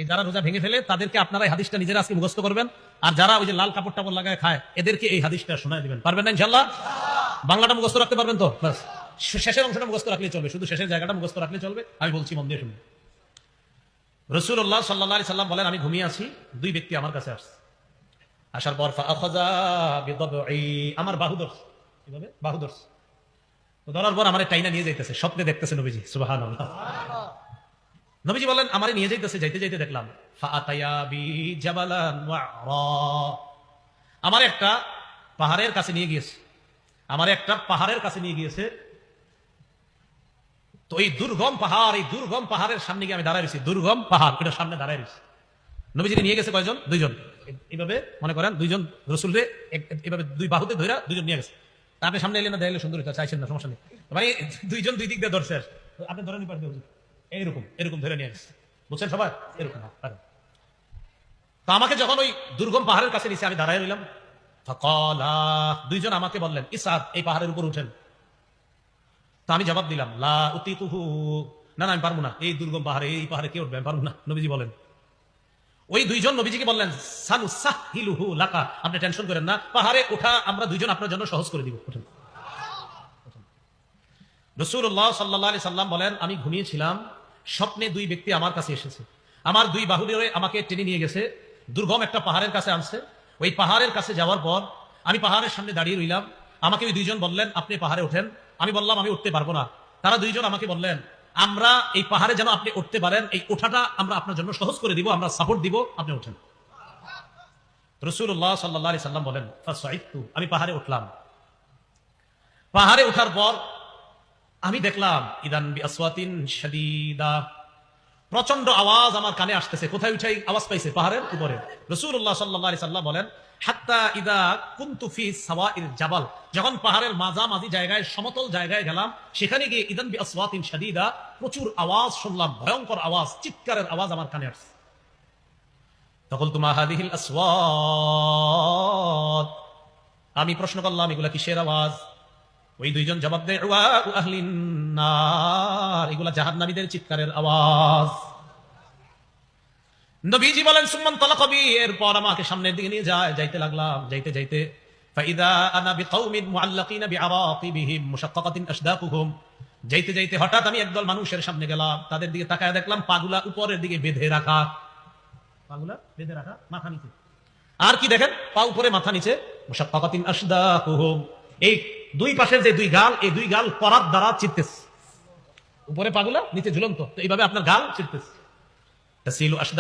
এই যারা রোজা ভেঙে ফেলে তাদেরকে আপনারা এই হাদিসটা নিজেরা আজকে মুখস্থ করবেন, আর যারা ওই যে লাল কাপড় টাপড় লাগায় খায় এদেরকে এই হাদিসটা শোনায় দিবেন। পারবেন না ইনশাআল্লাহ? বাংলাটা মুখস্থ রাখতে পারবেন তো? বাস শেষের অংশটা মুখস্থ রাখলেই চলবে, শুধু শেষের জায়গাটা মুখস্থ রাখলে চলবে। আমি বলছি মন দিয়ে শুনুন। রাসূলুল্লাহ সাল্লাল্লাহু আলাইহি সাল্লাম বলেন, আমি ঘুমিয়ে আছি, দুই ব্যক্তি আমার কাছে আসছে। আসার পর ফাআখাযা বিদবঈ, আমার বাহু ধরছে। কিভাবে? বাহু ধরছে। তো ধরার পর আমারে টাইনা নিয়ে যাইতেছে, স্বপ্নে দেখতেছে নবীজি। সুবহানাল্লাহ। নবীজি বলেন, আমারে নিয়ে যাইতেছে, যাইতে যাইতে দেখলাম ফাআতায়া বি জাবালান ওয়া'রা, আমার একটা পাহাড়ের কাছে নিয়ে গিয়েছে, আমার একটা পাহাড়ের কাছে নিয়ে গিয়েছে। তো এই দুর্গম পাহাড়, এই দুর্গম পাহাড়ের সামনে গিয়ে আমি দাঁড়ায় রয়েছি। দুর্গম পাহাড়, এটার সামনে দাঁড়ায় রয়েছি। নবীজি নিয়ে গেছে কয়জন? দুইজন। এইভাবে মনে করেন দুইজন রসুলরে এইভাবে দুই বাহুতে ধরে দুইজন নিয়ে গেছে। আপনি সামনে এলে না দেখলে সুন্দর হইতো, চাইছেন না, সমস্যা নেই। মানে দুইজন দুই দিক দিয়ে ধরছে, আপনি ধরে নিতে পারবেন এইরকম, এরকম ধরে নিয়ে গেছে। বুঝছেন সবাই? এরকম। তো আমাকে যখন ওই দুর্গম পাহাড়ের কাছে নিচে আমি দাঁড়ায় রইলাম, ফাকালা, দুইজন আমাকে বললেন, ইসআদ, এই পাহাড়ের উপর উঠেন। তো আমি জবাব দিলাম, লা উতিকুহু, না না আমি পারবো না, এই দুর্গম পাহাড়ে, এই পাহাড়ে কে উঠবে, আমি পারবো না। নবীজি বলেন, ওই দুইজন নবীজিকে বললেন, সানুসাহিলুহু লাকা, আপনি টেনশন করেন না, পাহাড়ে ওঠা আমরা দুইজন আপনার জন্য সহজ করে দিব। রাসূলুল্লাহ সাল্লাল্লাহু আলাইহি সাল্লাম বলেন, আমি ঘুমিয়েছিলাম, স্বপ্নে দুই ব্যক্তি আমার কাছে এসেছে, আমার দুই বাহু ধরে আমাকে টেনে নিয়ে গেছে, দুর্গম একটা পাহাড়ের কাছে আনছে। ওই পাহাড়ের কাছে যাওয়ার পর আমি পাহাড়ের সামনে দাঁড়িয়ে রইলাম। আমাকে ওই দুইজন বললেন, আপনি পাহাড়ে ওঠেন। আমি বললাম, আমি উঠতে পারবো না। তারা দুইজন আমাকে বললেন, আমরা এই পাহাড়ে যেন আপনি উঠতে পারেন, এই ওঠাটা আমরা আপনার জন্য সহজ করে দিব, আমরা সাপোর্ট দিব, আপনি ওঠেন। রাসূলুল্লাহ সাল্লাল্লাহু আলাইহি সাল্লাম বলেন, ফাসাইতু, আমি পাহাড়ে উঠলাম। পাহাড়ে ওঠার পর আমি দেখলাম, ইদান বিআসওয়াতিন শাদীদা, প্রচন্ড আওয়াজ আমার কানে আসতেছে। কোথায় উঠাই আওয়াজ পাইছে? পাহাড়ের উপরে। রাসূলুল্লাহ সাল্লাল্লাহু আলাইহি সাল্লাম বলেন, হাত্তা ইদা কুনতু ফি সাওয়াইল জাবাল, যখন পাহাড়ের মাঝামাঝি জায়গায়, সমতল জায়গায় গেলাম, সেখানে গিয়ে ইদান বিআসওয়াতিন শাদীদা, প্রচুর আওয়াজ শুনলাম, ভয়ঙ্কর আওয়াজ, চিৎকারের আওয়াজ আমার কানে আসছে। তখন মা হাদিহিল আসওয়াত, আমি প্রশ্ন করলাম, এগুলা কিসের আওয়াজ? ওই দুইজন জবাব দেয়, ওয়া আহলিন নার, এগুলা জাহান্নামীদের চিৎকারের আওয়াজ। নবীজি বলেন, সুম্মান তালাকা বি, এরপর আমাকে সামনের দিকে নিয়ে যায়, যাইতে লাগলাম, যাইতে যাইতে ফাইদা আনা বিকাউমিন মুআল্লাকিনা বিআরাকিবিহিম মুশাক্কাকাতিন আশদাকুহুম, যাইতে যাইতে হঠাৎ আমি একদল মানুষের সামনে গেলাম, তাদের দিকে তাকায় দেখলাম পাগুলা উপরের দিকে বেঁধে রাখা, পাগুলা বেঁধে রাখা, মাথা নিচে। আর কি দেখেন? পা উপরে মাথা নিচে, মুশাক্কাকাতিন আশদাকুহুম, এই দুই পাশের যে দুই গাল, এই দুই গাল করাত দ্বারা চিরতেছে, উপরে পাগুলা, নিচে ঝুলন্ত। তো এইভাবে আপনার গাল চিরতেছে।